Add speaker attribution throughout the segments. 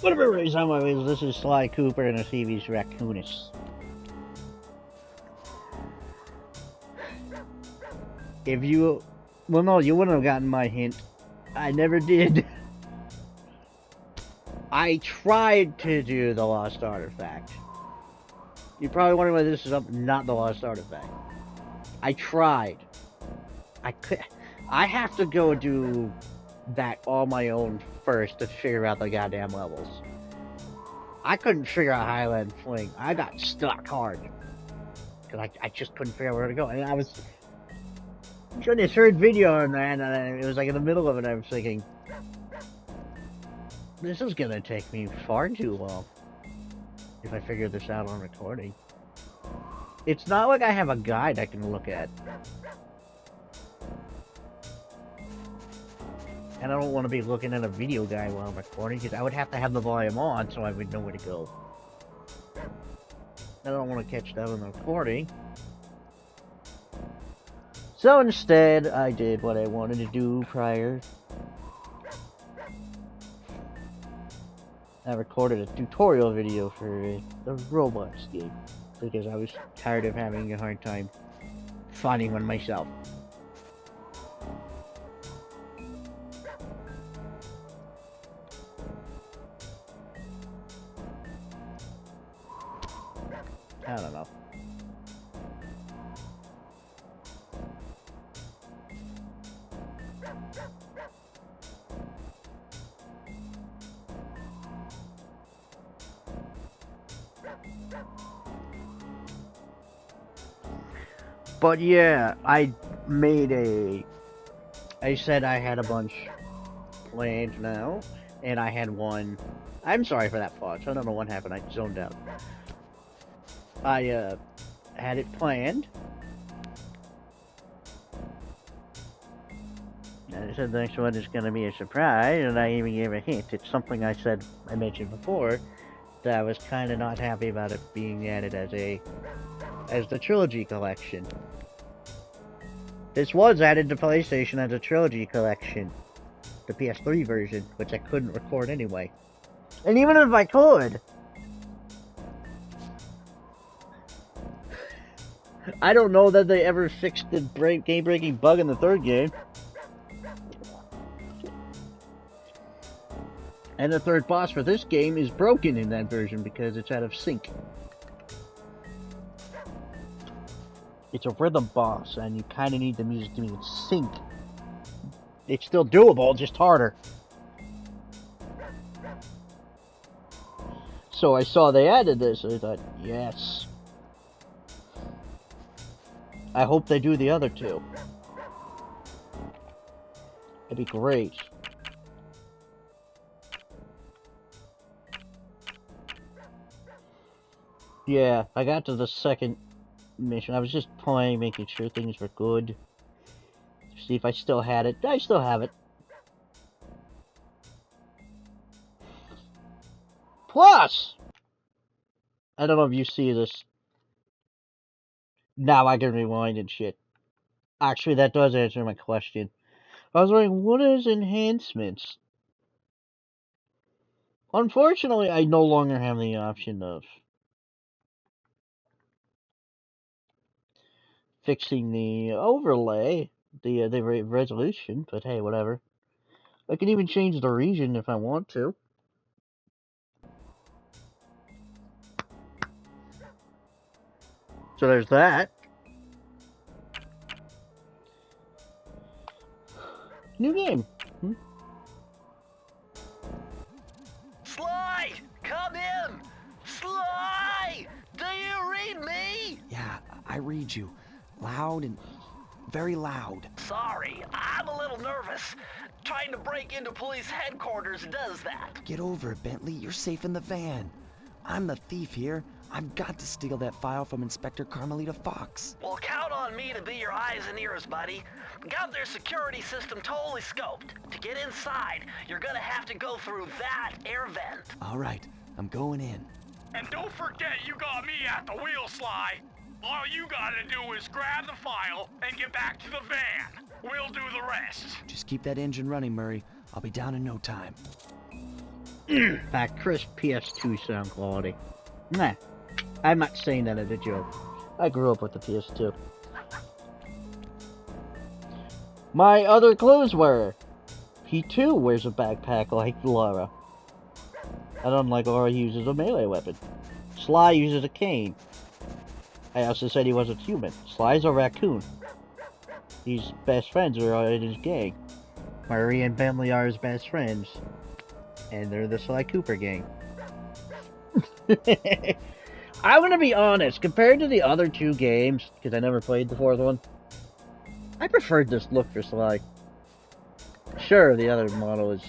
Speaker 1: Whatever it is, anyways, this is Sly Cooper and a Thievius Raccoonus. If you... Well, no, you wouldn't have gotten my hint. I never did. I tried to do the Lost Artifact. You're probably wondering why this is not the Lost Artifact. I tried. I have to go do that on my own first to figure out the goddamn levels. I couldn't figure out Highland Fling. I got stuck hard. Because I just couldn't figure out where to go. And I was doing this third video on that, and it was like in the middle of it, and I was thinking, this is gonna take me far too long if I figure this out on recording. It's not like I have a guide I can look at. And I don't want to be looking at a video guide while I'm recording, because I would have to have the volume on so I would know where to go. I don't want to catch that on the recording. So instead, I did what I wanted to do prior. I recorded a tutorial video for the Roblox game, because I was tired of having a hard time finding one myself. I don't know. But yeah, I said I had a bunch planned now, and I had one. I'm sorry for that pause. I don't know what happened. I zoned out. I had it planned. And I said the next one is going to be a surprise, and I even gave a hint. It's something I mentioned before, that I was kind of not happy about it being added as the Trilogy Collection. This was added to PlayStation as a Trilogy Collection, the PS3 version, which I couldn't record anyway. And even if I could, I don't know that they ever fixed the game-breaking bug in the third game. And the third boss for this game is broken in that version because it's out of sync. It's a rhythm boss, and you kind of need the music to be in sync. It's still doable, just harder. So I saw they added this, and I thought, yes. I hope they do the other two. It'd be great. Yeah, I got to the second mission. I was just playing, making sure things were good. See if I still had it. I still have it. Plus! I don't know if you see this. Now I can rewind and shit. Actually, that does answer my question. I was wondering, what is enhancements? Unfortunately, I no longer have the option of fixing the overlay, the resolution, but hey, whatever. I can even change the region if I want to. So there's that. New game.
Speaker 2: Sly! Come in! Sly! Do you read me?
Speaker 3: Yeah, I read you. Loud and very loud.
Speaker 2: Sorry, I'm a little nervous. Trying to break into police headquarters does that.
Speaker 3: Get over it, Bentley. You're safe in the van. I'm the thief here. I've got to steal that file from Inspector Carmelita Fox.
Speaker 2: Well, count on me to be your eyes and ears, buddy. Got their security system totally scoped. To get inside, you're gonna have to go through that air vent.
Speaker 3: All right, I'm going in.
Speaker 4: And don't forget you got me at the wheel, Sly. All you gotta do is grab the file and get back to the van. We'll do the rest.
Speaker 3: Just keep that engine running, Murray. I'll be down in no time.
Speaker 1: That crisp PS2 sound quality. Nah, I'm not saying that as a joke. I grew up with the PS2. My other clues were, he too wears a backpack like Laura. And unlike Laura, he uses a melee weapon. Sly uses a cane. I also said he wasn't human. Sly's a raccoon. His best friends are in his gang. Murray and Bentley are his best friends. And they're the Sly Cooper gang. I'm gonna be honest, compared to the other two games, because I never played the fourth one, I preferred this look for Sly. Sure, the other model is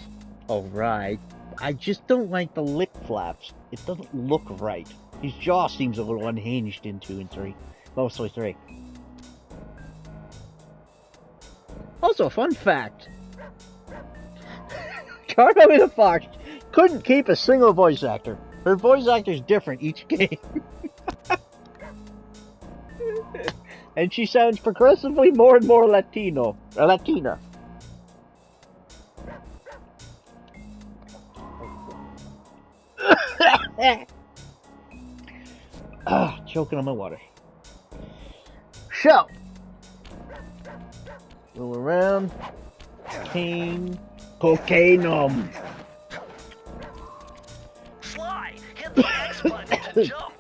Speaker 1: alright. I just don't like the lip flaps. It doesn't look right. His jaw seems a little unhinged in 2 and 3. Mostly 3. Also, fun fact. Carmelita Fox couldn't keep a single voice actor. Her voice actor's different each game. And she sounds progressively more and more Latina. Choking on my water. So, go around. Cocaine.
Speaker 2: Sly, hit the X button to jump.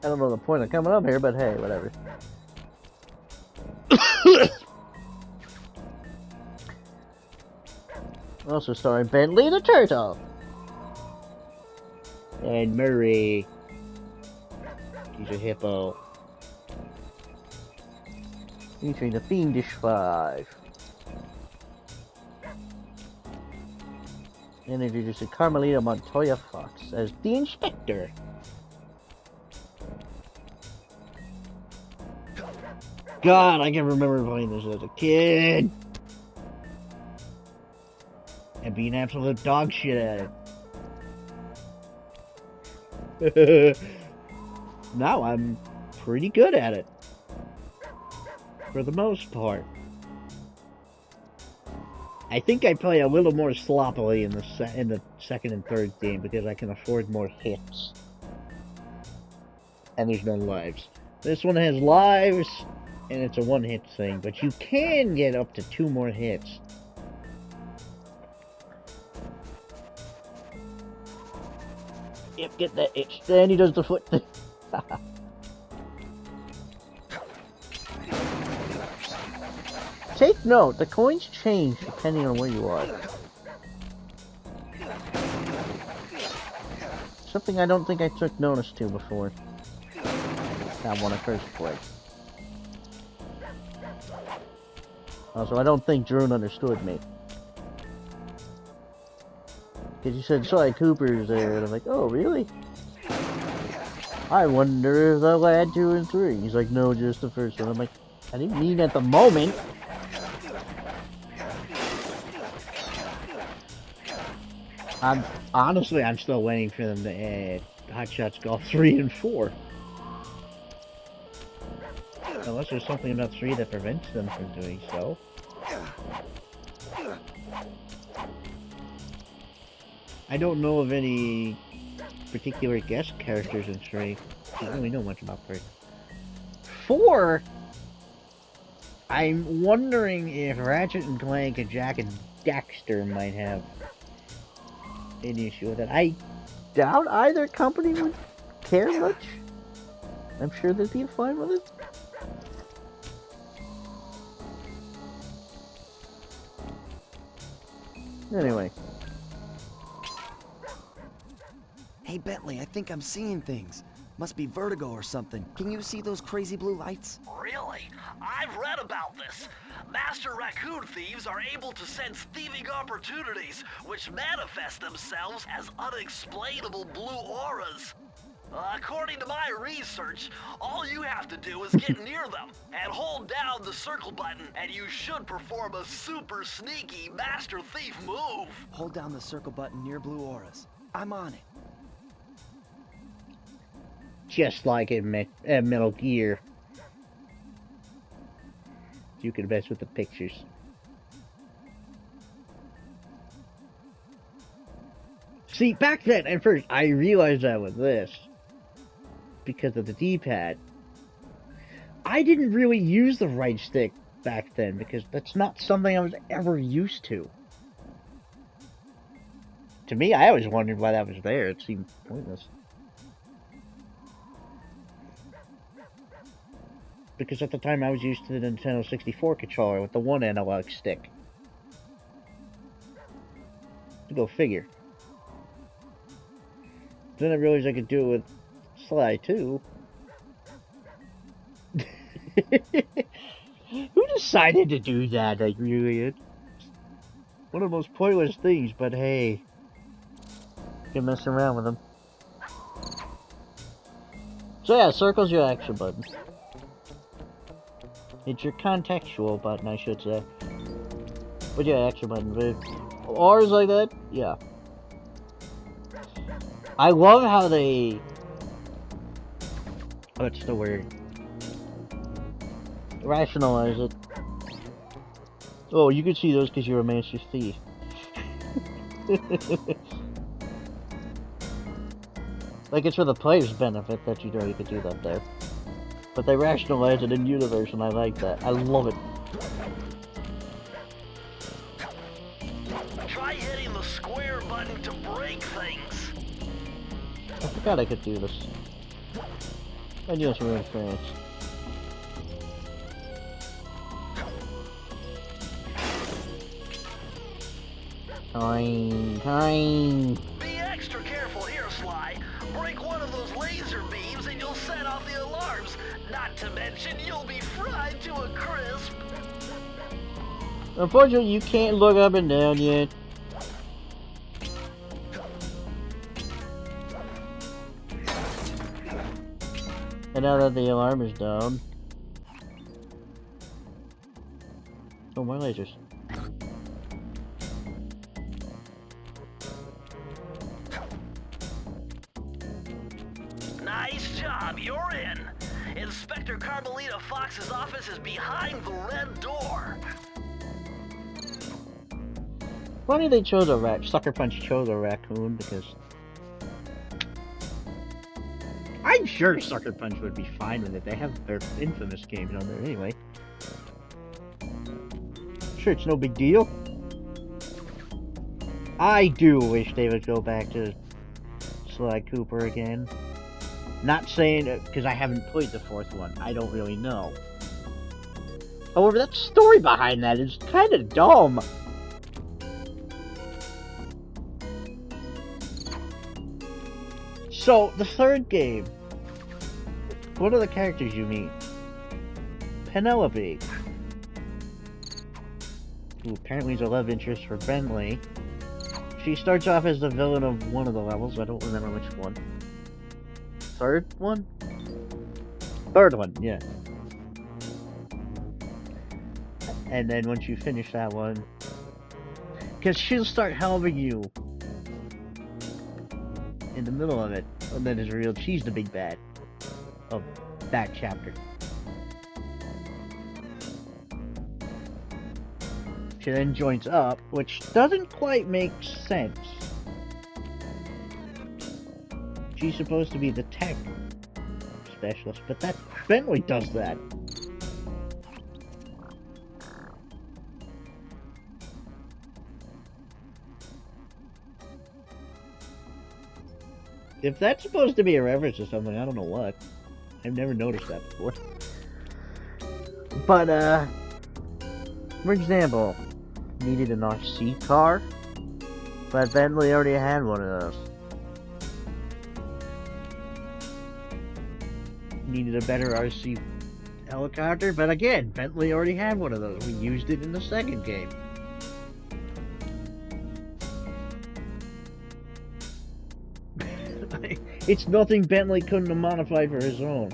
Speaker 1: I don't know the point of coming up here, but hey, whatever. Also starring Bentley the Turtle. And Murray. He's a hippo. Featuring the Fiendish Five. And introducing Carmelita Montoya Fox as the Inspector. God, I can remember playing this as a kid. And being absolute dog shit at it. Now I'm pretty good at it. For the most part. I think I play a little more sloppily in the second and third game because I can afford more hits. And there's no lives. This one has lives, and it's a one-hit thing, but you can get up to 2 more hits. Yep, get that itch. Then he does the foot thing. Take note, the coins change depending on where you are. Something I don't think I took notice to before. That one I first played. Also, I don't think Drew understood me. Because you said Sly Cooper's there, and I'm like, oh, really? I wonder if they'll add 2 and 3. He's like, no, just the first one. I'm like, I didn't mean at the moment. Honestly, I'm still waiting for them to add Hot Shots Golf 3 and 4. Unless there's something about 3 that prevents them from doing so. I don't know of any particular guest characters in 3. I don't really know much about 3. 4? I'm wondering if Ratchet and Clank and Jack and Daxter might have an issue with it. I doubt either company would care much. I'm sure they'd be fine with it. Anyway.
Speaker 3: Hey, Bentley, I think I'm seeing things. Must be vertigo or something. Can you see those crazy blue lights?
Speaker 2: Really? I've read about this. Master raccoon thieves are able to sense thieving opportunities, which manifest themselves as unexplainable blue auras. According to my research, all you have to do is get near them and hold down the circle button, and you should perform a super sneaky Master Thief move.
Speaker 3: Hold down the circle button near blue auras. I'm on it.
Speaker 1: just like in Metal Gear. You can mess with the pictures. See, back then, at first, I realized that with this. Because of the D-pad. I didn't really use the right stick back then, because that's not something I was ever used to. To me, I always wondered why that was there. It seemed pointless. Because at the time, I was used to the Nintendo 64 controller with the one analog stick. To go figure. Then I realized I could do it with Sly too. Who decided to do that? Like, really? It's one of the most pointless things, but hey. You can mess around with them. So yeah, circle's your action button. It's your contextual button, I should say. But yeah, action button, dude. R's like that? Yeah. I love how they... What's the word? Rationalize it. Oh, you can see those because you're a Master Thief. Like, it's for the player's benefit that you know you could do that there. But they rationalize it in universe, and I like that. I love it.
Speaker 2: Try hitting the square button to break things.
Speaker 1: I forgot I could do this. I knew this in France. Time.
Speaker 2: Be extra careful here, Sly. Break one of those laser beams and you'll set off the alarms. Not to mention, you'll be fried to a crisp.
Speaker 1: Unfortunately, you can't look up and down yet. And now that the alarm is down. Oh, more lasers.
Speaker 2: Nice job, you're in. Inspector Carmelita Fox's office is behind the red door.
Speaker 1: Funny they chose a Sucker Punch chose a raccoon because I'm sure Sucker Punch would be fine with it. They have their infamous games on there anyway. Sure, it's no big deal. I do wish they would go back to Sly Cooper again. Not saying it because I haven't played the fourth one. I don't really know. However, that story behind that is kind of dumb. So, the third game. What are the characters you meet? Penelope, who apparently is a love interest for Bentley. She starts off as the villain of one of the levels. I don't remember which one. Third one? Third one, yeah. And then once you finish that one... Because she'll start helping you in the middle of it. And then it's revealed she's the big bad of that chapter. She then joins up, which doesn't quite make sense. She's supposed to be the tech specialist, but that Bentley does that. If that's supposed to be a reference to something, I don't know what. I've never noticed that before. But, for example, needed an RC car, but Bentley already had one of those. Needed a better RC helicopter, but again, Bentley already had one of those. We used it in the second game. It's nothing Bentley couldn't have modified for his own.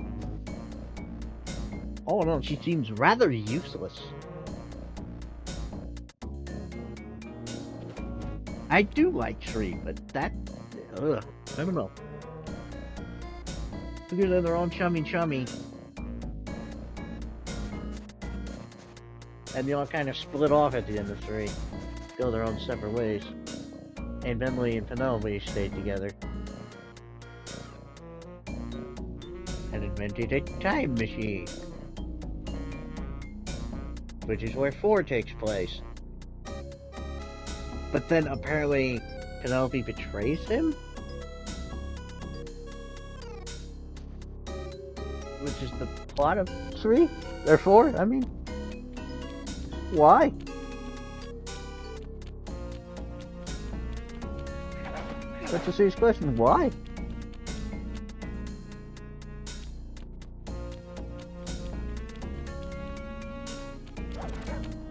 Speaker 1: All in all, she seems rather useless. I do like Tree, but that... Ugh, I don't know. Because they're their own chummy. And they all kind of split off at the end of 3. Go their own separate ways. And Bentley and Penelope stayed together. And invented a time machine. Which is where 4 takes place. But then apparently Penelope betrays him? Which is the plot of 3? Or 4, I mean. Why? That's a serious question. Why?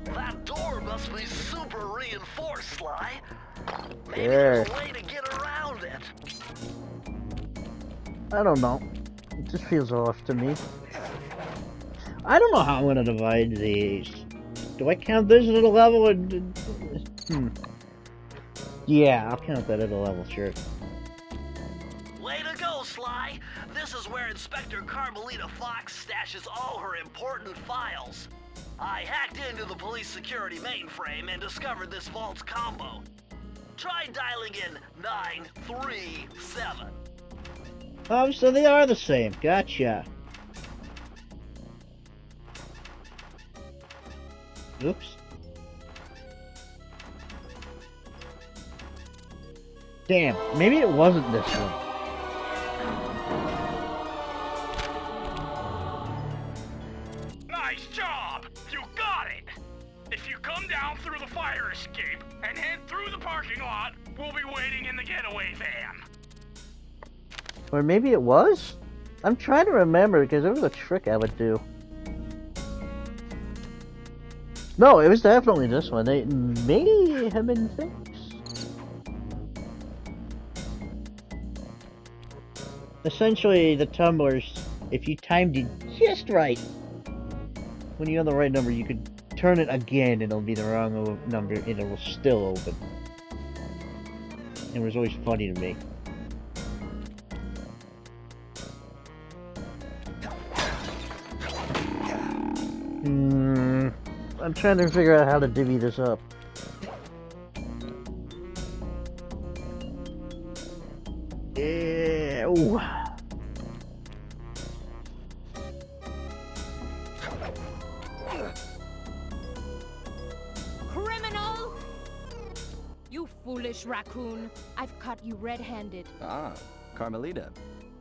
Speaker 2: That door must be super reinforced, Sly. Maybe
Speaker 1: Yeah.
Speaker 2: there's a way to get around it.
Speaker 1: I don't know. It just feels off to me. I don't know how I'm gonna divide these. Do I count this as a level? Yeah, I'll count that as a level, sure.
Speaker 2: Way to go, Sly. This is where Inspector Carmelita Fox stashes all her important files. I hacked into the police security mainframe and discovered this vault's combo. Try dialing in 937.
Speaker 1: Oh, so they are the same. Gotcha. Oops. Damn, maybe it wasn't this one.
Speaker 4: Nice job! You got it! If you come down through the fire escape and head through the parking lot, we'll be waiting in the getaway van.
Speaker 1: Or maybe it was? I'm trying to remember because there was a trick I would do. No, it was definitely this one. They may have been fixed. Essentially, the tumblers, if you timed it just right, when you're on the right number, you could turn it again and it'll be the wrong number and it will still open. It was always funny to me. I'm trying to figure out how to divvy this up. Ew.
Speaker 5: Criminal! You foolish raccoon. I've caught you red-handed.
Speaker 3: Ah, Carmelita.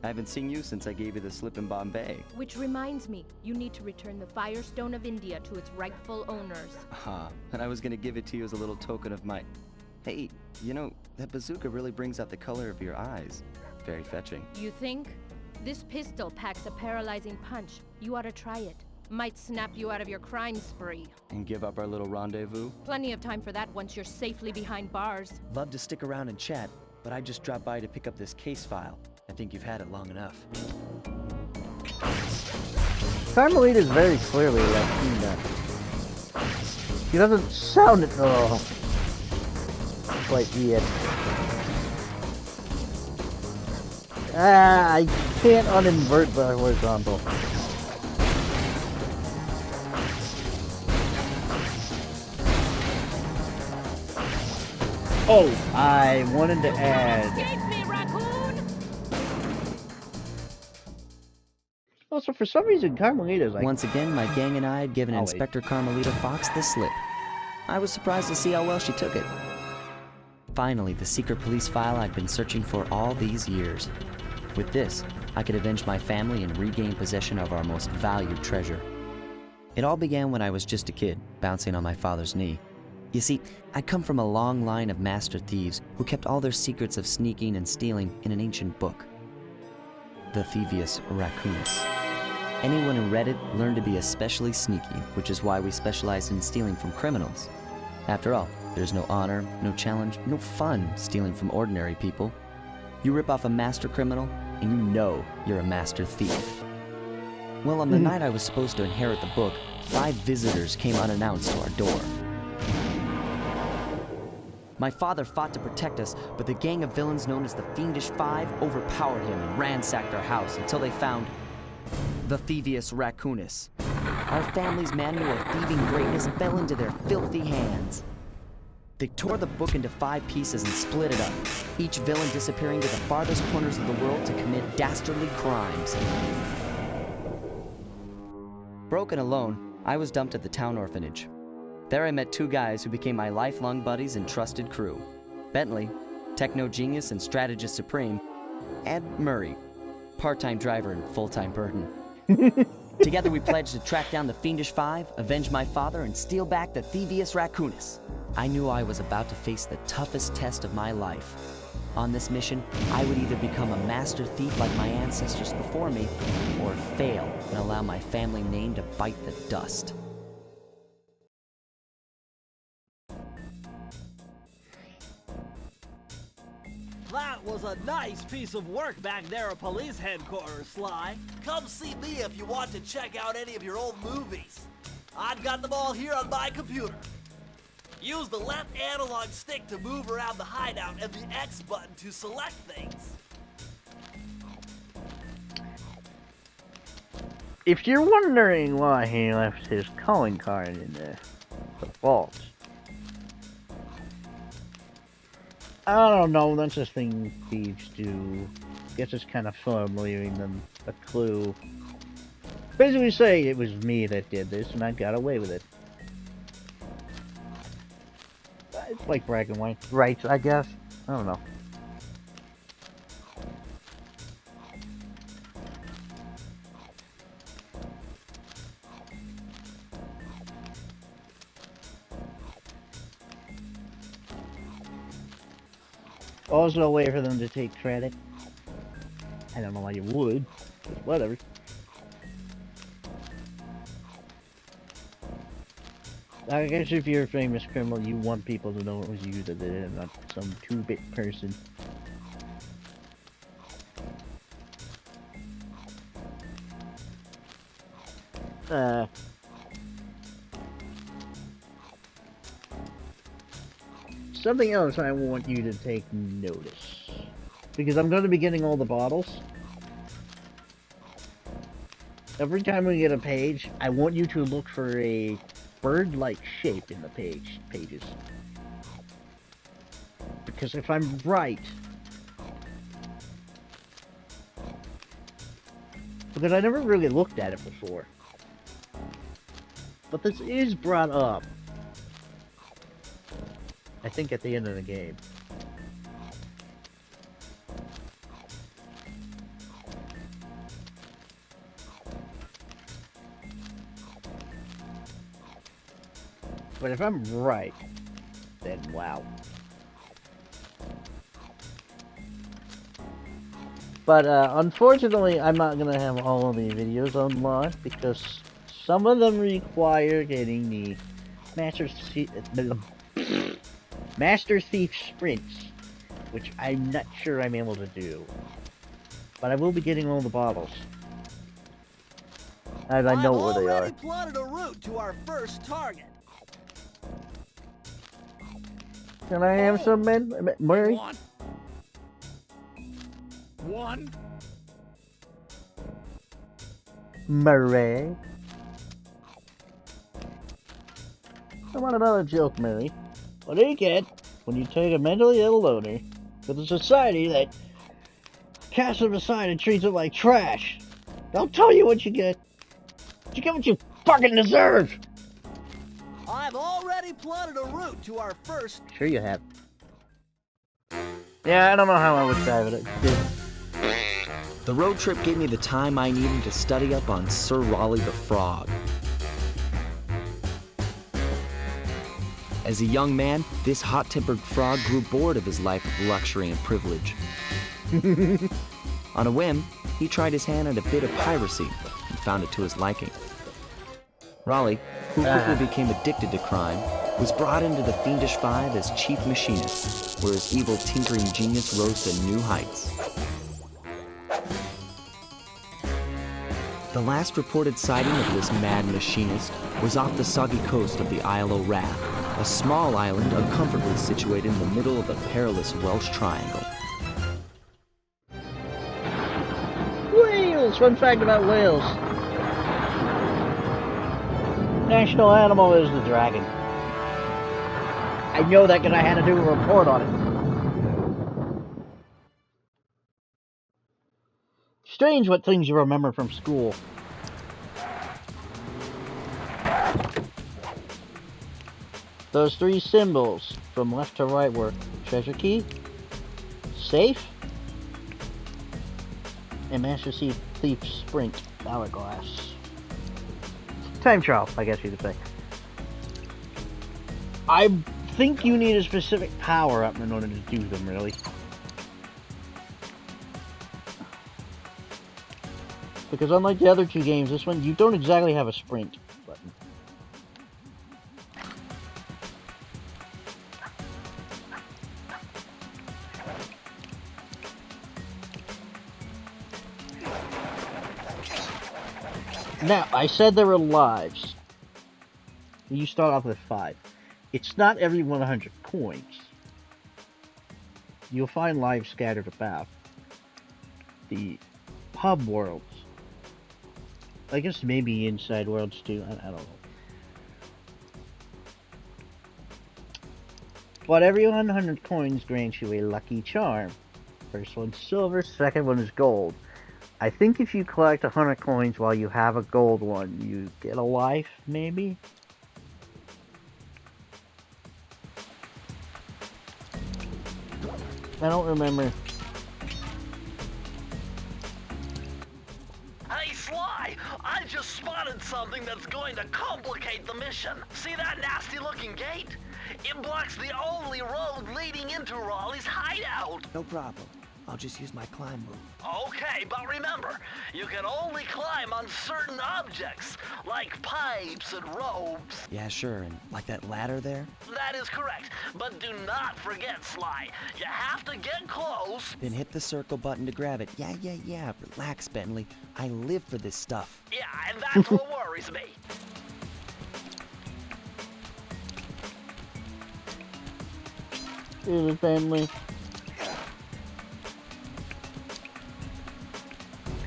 Speaker 3: I haven't seen you since I gave you the slip in Bombay.
Speaker 5: Which reminds me, you need to return the Firestone of India to its rightful owners.
Speaker 3: Ah, and I was gonna give it to you as a little token of my... Hey, you know, that bazooka really brings out the color of your eyes. Very fetching.
Speaker 5: You think? This pistol packs a paralyzing punch. You ought to try it. Might snap you out of your crime spree.
Speaker 3: And give up our little rendezvous?
Speaker 5: Plenty of time for that once you're safely behind bars.
Speaker 3: Love to stick around and chat, but I just dropped by to pick up this case file. I think you've had it long enough.
Speaker 1: Carmelita is very clearly Latina. She doesn't sound at all like yet. Ah, I can't uninvert the horizontal. Oh, I wanted to add.
Speaker 5: Escape me, raccoon!
Speaker 1: Also, for some reason, Carmelita's like.
Speaker 3: Once again, my gang and I had given
Speaker 1: Always.
Speaker 3: Inspector Carmelita Fox the slip. I was surprised to see how well she took it. Finally, the secret police file I'd been searching for all these years. With this, I could avenge my family and regain possession of our most valued treasure. It all began when I was just a kid, bouncing on my father's knee. You see, I come from a long line of master thieves who kept all their secrets of sneaking and stealing in an ancient book. The Thievius Raccoonus. Anyone who read it learned to be especially sneaky, which is why we specialize in stealing from criminals. After all, there's no honor, no challenge, no fun stealing from ordinary people. You rip off a master criminal, and you know you're a master thief. Well, on the night I was supposed to inherit the book, 5 visitors came unannounced to our door. My father fought to protect us, but the gang of villains known as the Fiendish Five overpowered him and ransacked our house until they found the Thievius Raccoonus. Our family's manual of thieving greatness fell into their filthy hands. They tore the book into 5 pieces and split it up, each villain disappearing to the farthest corners of the world to commit dastardly crimes. Broken alone, I was dumped at the town orphanage. There I met 2 guys who became my lifelong buddies and trusted crew. Bentley, techno genius and strategist supreme, and Murray, part-time driver and full-time burden. Together we pledged to track down the Fiendish Five, avenge my father, and steal back the Thievius Raccoonus. I knew I was about to face the toughest test of my life. On this mission, I would either become a master thief like my ancestors before me, or fail and allow my family name to bite the dust.
Speaker 2: That was a nice piece of work back there at police headquarters, Sly. Come see me if you want to check out any of your old movies. I've got them all here on my computer. Use the left analog stick to move around the hideout and the X button to select things.
Speaker 1: If you're wondering why he left his calling card in the vault, I don't know, that's a thing thieves do. Guess it's kind of fun leaving them a clue. Basically say it was me that did this and I got away with it. It's like bragging rights, I guess. I don't know. Also a way for them to take credit. I don't know why you would, but whatever. I guess if you're a famous criminal, you want people to know it was you that did it, and not some 2-bit person. Something else I want you to take notice. Because I'm going to be getting all the bottles. Every time we get a page, I want you to look for a bird-like shape in the pages. Because if I'm right... Because I never really looked at it before. But this is brought up. I think at the end of the game. But if I'm right, then wow. But unfortunately, I'm not going to have all of the videos unlocked because some of them require getting the Master Thief Sprints, which I'm not sure I'm able to do. But I will be getting all the bottles. And I know where they are.
Speaker 2: I've already plotted a route to our first target.
Speaker 1: Can I have some, Murray?
Speaker 4: One.
Speaker 1: Murray? I want another joke, Murray. What do you get when you take a mentally ill loner with a society that casts him aside and treats it like trash? I'll tell you what you get. You get what you fucking deserve!
Speaker 2: I've already plotted a route to our first...
Speaker 1: Sure you have. Yeah, I don't know how I would drive it.
Speaker 3: The road trip gave me the time I needed to study up on Sir Raleigh the Frog. As a young man, this hot-tempered frog grew bored of his life of luxury and privilege. On a whim, he tried his hand at a bit of piracy and found it to his liking. Raleigh, who quickly became addicted to crime, was brought into the Fiendish Five as chief machinist, where his evil tinkering genius rose to new heights. The last reported sighting of this mad machinist was off the soggy coast of the Isle o' Wrath, a small island uncomfortably situated in the middle of the perilous Welsh Triangle.
Speaker 1: Whales! Fun fact about whales. National animal is the dragon. I know that because I had to do a report on it. Strange what things you remember from school. Those three symbols from left to right were treasure key, safe, and Master Thief's Sprint hourglass. Time trial, I guess you could say. I think you need a specific power up in order to do them, really. Because unlike the other two games, this one, you don't exactly have a sprint button. Now, I said there were lives. You start off with 5. It's not every 100 coins. You'll find lives scattered about. The pub worlds. I guess maybe inside worlds too, I don't know. But every 100 coins grants you a lucky charm. First one's silver, second one is gold. I think if you collect 100 coins while you have a gold one, you get a life, maybe? I don't remember.
Speaker 2: Hey, Sly! I just spotted something that's going to complicate the mission. See that nasty-looking gate? It blocks the only road leading into Raleigh's hideout.
Speaker 6: No problem. I'll just use my climb move.
Speaker 2: Okay, but remember, you can only climb on certain objects, like pipes and ropes.
Speaker 6: Yeah, sure. And like that ladder there?
Speaker 2: That is correct, but do not forget, Sly. You have to get close.
Speaker 6: Then hit the circle button to grab it. Yeah. Relax, Bentley. I live for this stuff.
Speaker 2: Yeah, and that's what worries me.
Speaker 1: Here's a family.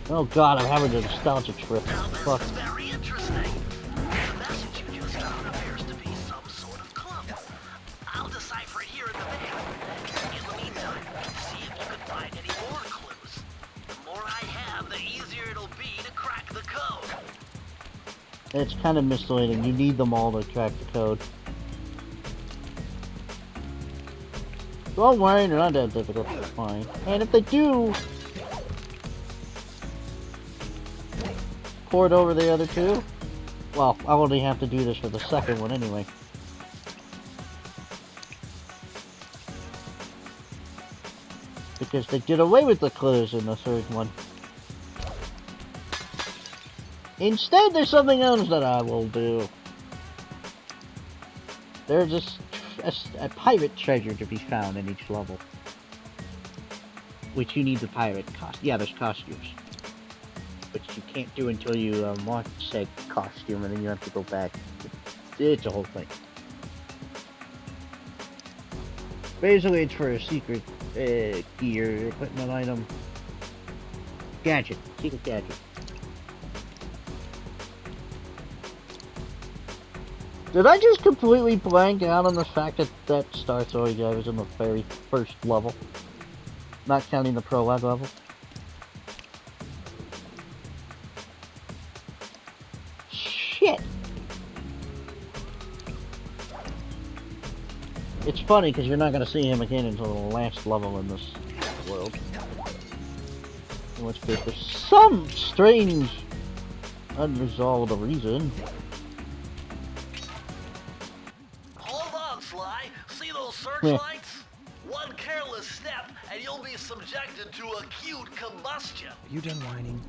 Speaker 1: Oh god, I'm having a nostalgia trip.
Speaker 2: Now this
Speaker 1: Fuck.
Speaker 2: is very interesting. The message you just found appears to be some sort of clue. I'll decipher it here in the van. In the meantime, see if you can find any more clues. The more I have, the easier it'll be to crack the code.
Speaker 1: It's kind of misleading. You need them all to crack the code. Don't worry, they're not that difficult to find. And if they do port over the other two, well, I'll only have to do this for the second one anyway. Because they did away with the clues in the third one. Instead, there's something else that I will do. There's a pirate treasure to be found in each level. Which you need the pirate costume. Yeah, there's costumes. Which you can't do until you unlock said costume, and then you have to go back. It's a whole thing. Basically, it's for a secret gear, equipment item. Gadget. Secret gadget. Did I just completely blank out on the fact that Star Story guy was in the very first level? Not counting the prologue level? Shit! It's funny because you're not going to see him again until the last level in this world. In which case, for some strange, unresolved reason.
Speaker 2: See those searchlights? One careless step and you'll be subjected to acute combustion.
Speaker 6: Are you done whining?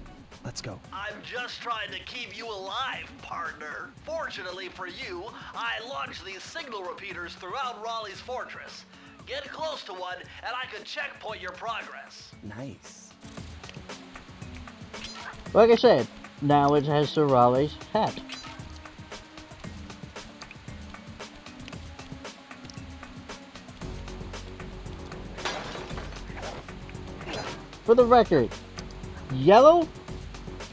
Speaker 6: Let's go.
Speaker 2: I'm just trying to keep you alive, partner. Fortunately for you, I launched these signal repeaters throughout Raleigh's fortress. Get close to one and I can checkpoint your progress.
Speaker 6: Nice.
Speaker 1: Like I said, Now it has Sir Raleigh's hat. For the record, yellow,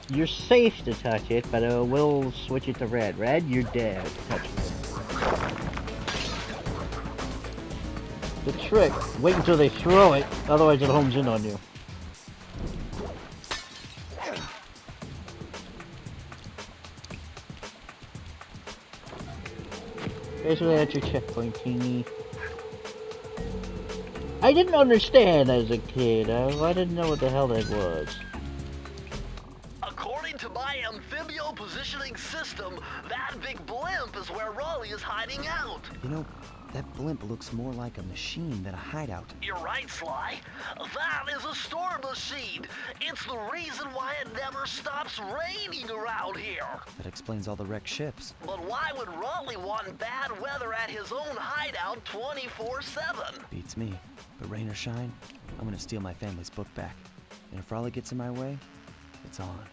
Speaker 1: you're safe to touch it, but it will switch it to red. Red, you're dead. Touch it. The trick, wait until they throw it, otherwise it homes in on you. Basically, that's your checkpoint, Teeny. I didn't understand as a kid. I didn't know what the hell that was.
Speaker 2: According to my amphibio positioning system, that big blimp is where Raleigh is hiding out.
Speaker 6: You know, that blimp looks more like a machine than a hideout.
Speaker 2: You're right, Sly. That is a storm machine. It's the reason why it never stops raining around here.
Speaker 6: That explains all the wrecked ships.
Speaker 2: But why would Raleigh want bad weather at his own hideout 24/7?
Speaker 6: Beats me. But rain or shine, I'm gonna steal my family's book back. And if Raleigh gets in my way, it's on.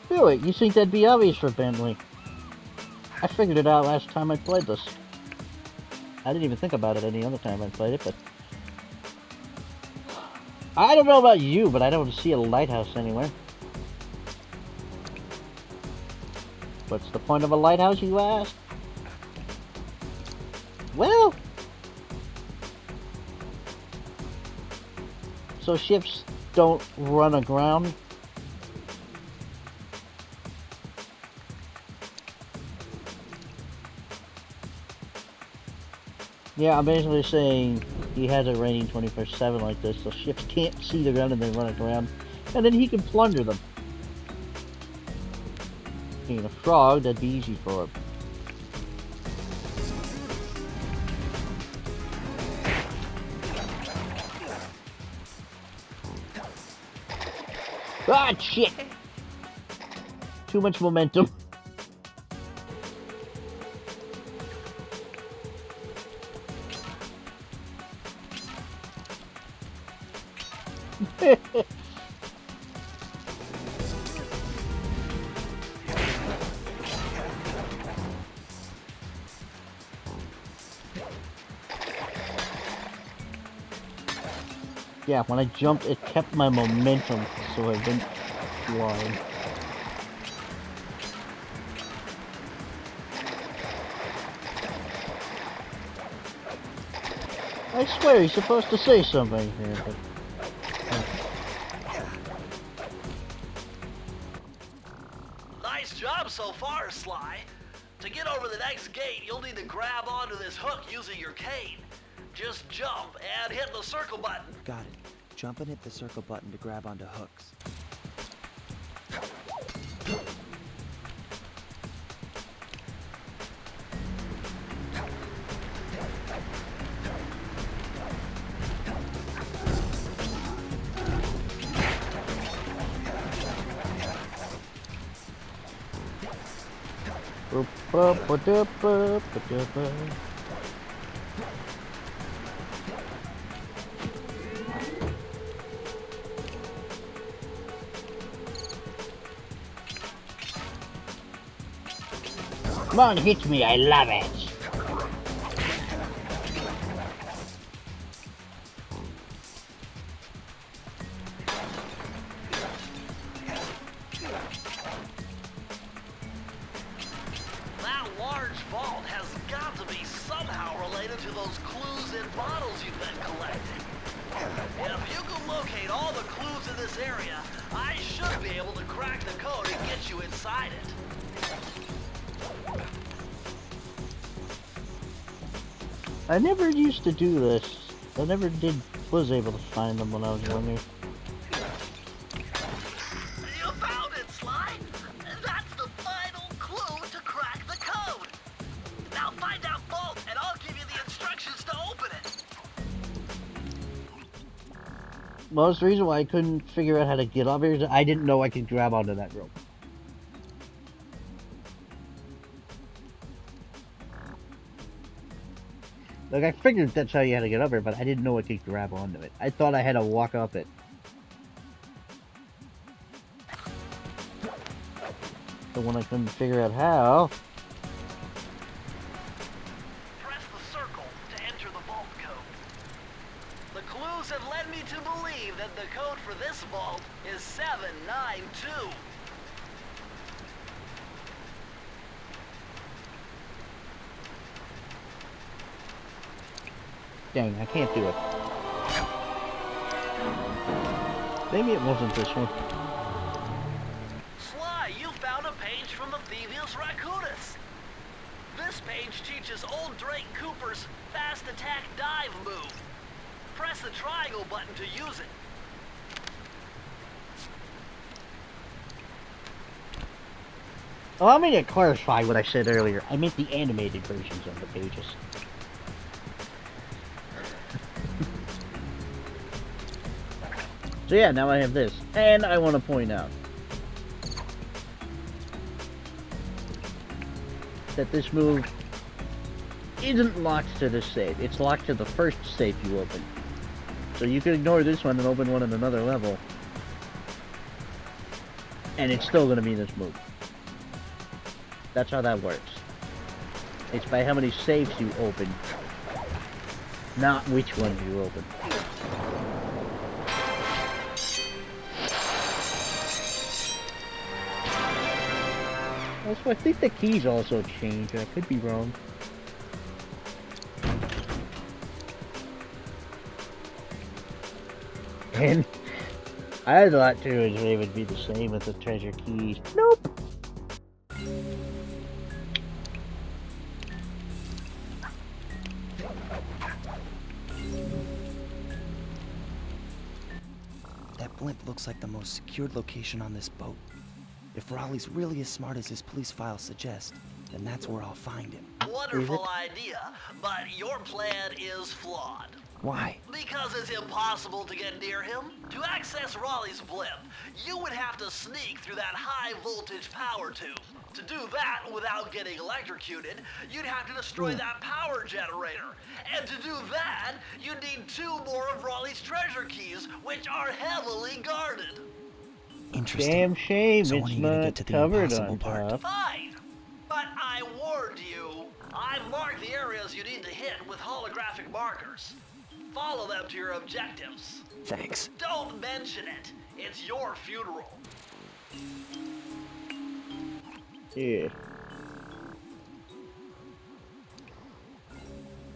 Speaker 1: Really? You think that'd be obvious for Bentley? I figured it out last time I played this. I didn't even think about it any other time I played it, but... I don't know about you, but I don't see a lighthouse anywhere. What's the point of a lighthouse, you ask? Well... so ships don't run aground? Yeah, I'm basically saying he has it raining 24/7 like this, so ships can't see the ground and they run aground, and then he can plunder them. Being a frog, that'd be easy for him. Ah, shit! Too much momentum. Yeah, when I jumped, it kept my momentum, so I didn't fly. I swear he's supposed to say something here, but...
Speaker 2: Nice job so far, Sly. To get over the next gate, you'll need to grab onto this hook using your cane. Just jump and hit the circle button.
Speaker 6: Got it. Jump and hit the circle button to grab onto hooks.
Speaker 1: Come on, hit me, I love it!
Speaker 2: That large vault has got to be somehow related to those clues in bottles you've been collecting. If you can locate all the clues in this area, I should be able to crack the code and get you inside it.
Speaker 1: I never used to do this. I never was able to find them when I was younger.
Speaker 2: You found it, Sly! That's the final clue to crack the code! Now find that vault and I'll give you the instructions to open it!
Speaker 1: Well, that's the reason why I couldn't figure out how to get up here is I didn't know I could grab onto that rope. Like, I figured that's how you had to get up here, but I didn't know I could grab onto it. I thought I had to walk up it. the one I couldn't figure out how.
Speaker 2: Press the circle to enter the vault code. The clues have led me to believe that the code for this vault is 792.
Speaker 1: Dang, I can't do it. Maybe it wasn't this one.
Speaker 2: Sly, you found a page from the Thievius Raccoonus. This page teaches old Drake Cooper's fast attack dive move. Press the triangle button to use it.
Speaker 1: Allow me to clarify what I said earlier. I meant the animated versions of the pages. So yeah, now I have this. And I want to point out that this move isn't locked to this save. It's locked to the first save you open. So you can ignore this one and open one in another level. And it's still going to be this move. That's how that works. It's by how many saves you open, not which ones you open. Also, I think the keys also change. I could be wrong. And I thought too they would be the same with the treasure keys. Nope.
Speaker 6: That blimp looks like the most secured location on this boat. If Raleigh's really as smart as his police files suggest, then that's where I'll find him.
Speaker 2: Wonderful idea, but your plan is flawed.
Speaker 6: Why?
Speaker 2: Because it's impossible to get near him. To access Raleigh's blimp, you would have to sneak through that high-voltage power tube. To do that without getting electrocuted, you'd have to destroy that power generator. And to do that, you'd need 2 more of Raleigh's treasure keys, which are heavily guarded.
Speaker 6: Interesting.
Speaker 1: Damn shame
Speaker 6: So when
Speaker 1: it's
Speaker 6: are you gonna
Speaker 1: not
Speaker 6: get to the
Speaker 1: covered
Speaker 6: impossible
Speaker 1: on
Speaker 6: part?
Speaker 1: top.
Speaker 2: Fine, but I warned you. I've marked the areas you need to hit with holographic markers. Follow them to your objectives.
Speaker 6: Thanks.
Speaker 2: Don't mention it. It's your funeral.
Speaker 1: Yeah.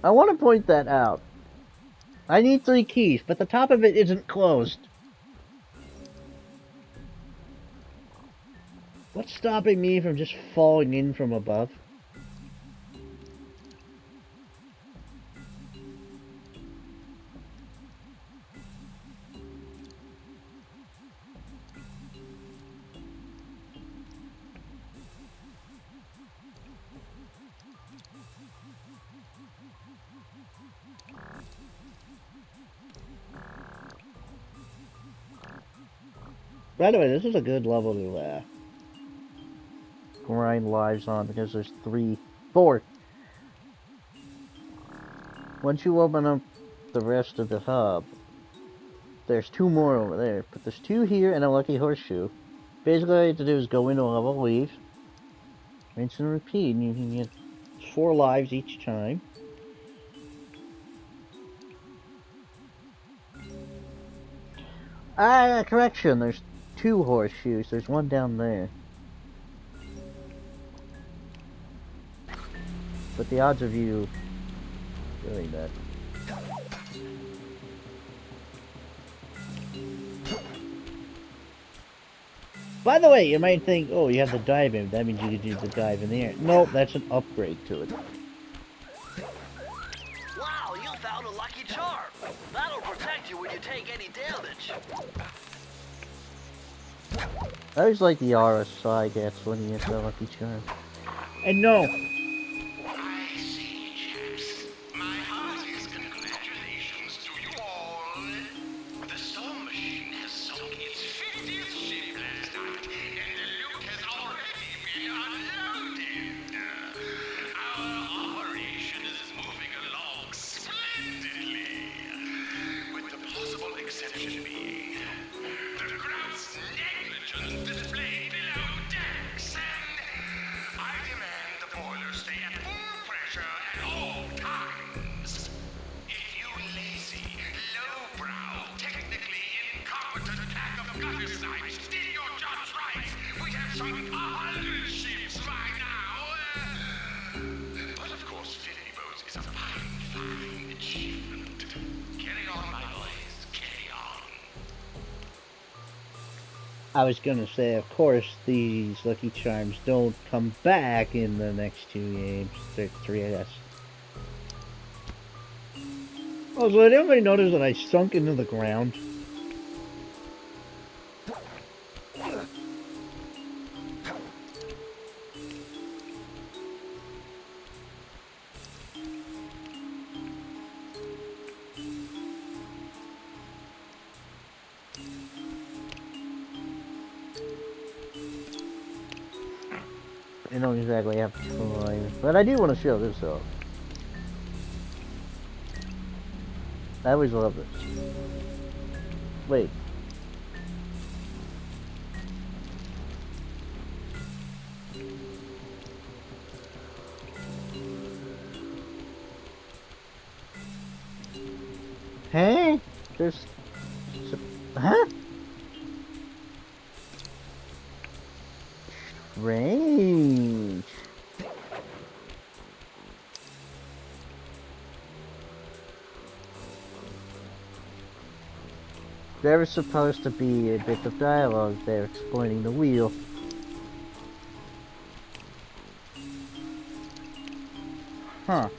Speaker 1: I want to point that out. I need 3 keys, but the top of it isn't closed. What's stopping me from just falling in from above? By the way, this is a good level to grind lives on because there's 4. Once you open up the rest of the hub, there's 2 more over there. But there's 2 here and a lucky horseshoe. Basically, all you have to do is go into a level, leave, rinse and repeat, and you can get 4 lives each time. Correction, there's 2 horseshoes. There's 1 down there. But the odds of you doing that. By the way, you might think, oh, you have the dive in. That means you can do the dive in the air. Nope, that's an upgrade to it.
Speaker 2: Wow, you found a lucky charm. That'll protect you when you take any damage.
Speaker 1: I always like the RSI gets when you get the lucky charm. And no.
Speaker 7: I see, chaps. My heartiest congratulations to you all. The storm machine has sunk its 50th ship last night, and the Luke has already been unloaded. Our operation is moving along splendidly, with the possible exception being the gross negligence displayed below decks and
Speaker 1: I was gonna say, of course, these Lucky Charms don't come back in the next 2 games. 3, I guess. Also, did anybody notice that I sunk into the ground? I don't exactly have time, but I do want to show this off. I always love this. Wait. Hey? There's... Huh? Strange. There was supposed to be a bit of dialogue there explaining the wheel. Huh.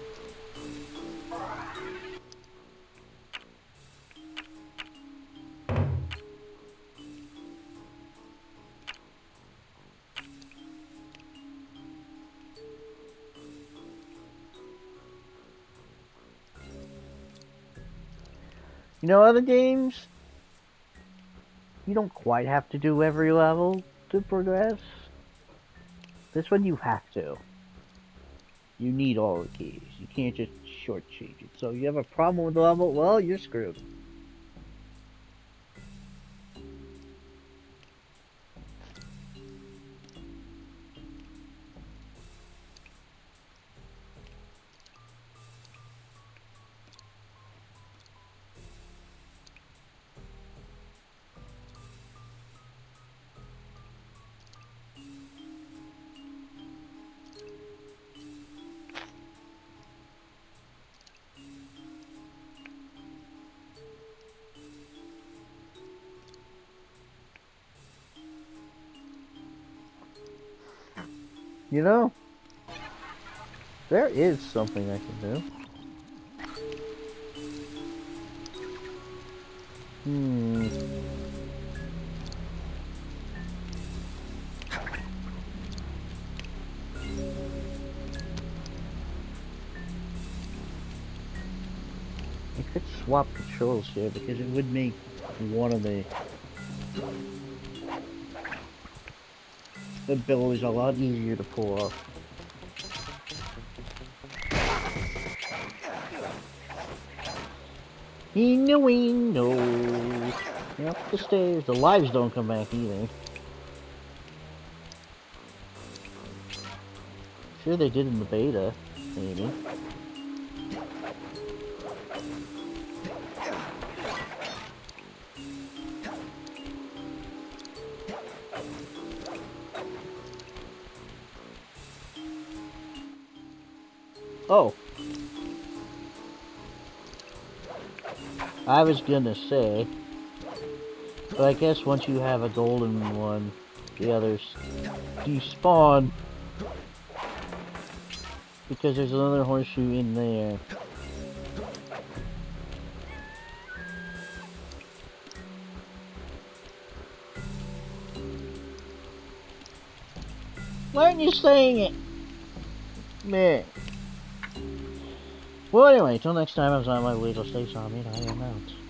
Speaker 1: You know, other games, you don't quite have to do every level to progress. This one you have to. You need all the keys. You can't just shortchange it. So you have a problem with the level, well, you're screwed. You know, there is something I can do. I could swap controls here because it would make one of the abilities a lot easier to pull off. No. Up the stairs. The lives don't come back either. Sure they did in the beta, maybe. Oh. I was gonna say, but I guess once you have a golden one, the others despawn. Because there's another horseshoe in there. Why aren't you saying it? Man. Well, anyway, till next time, I was on my way to stay zombie, and I am out.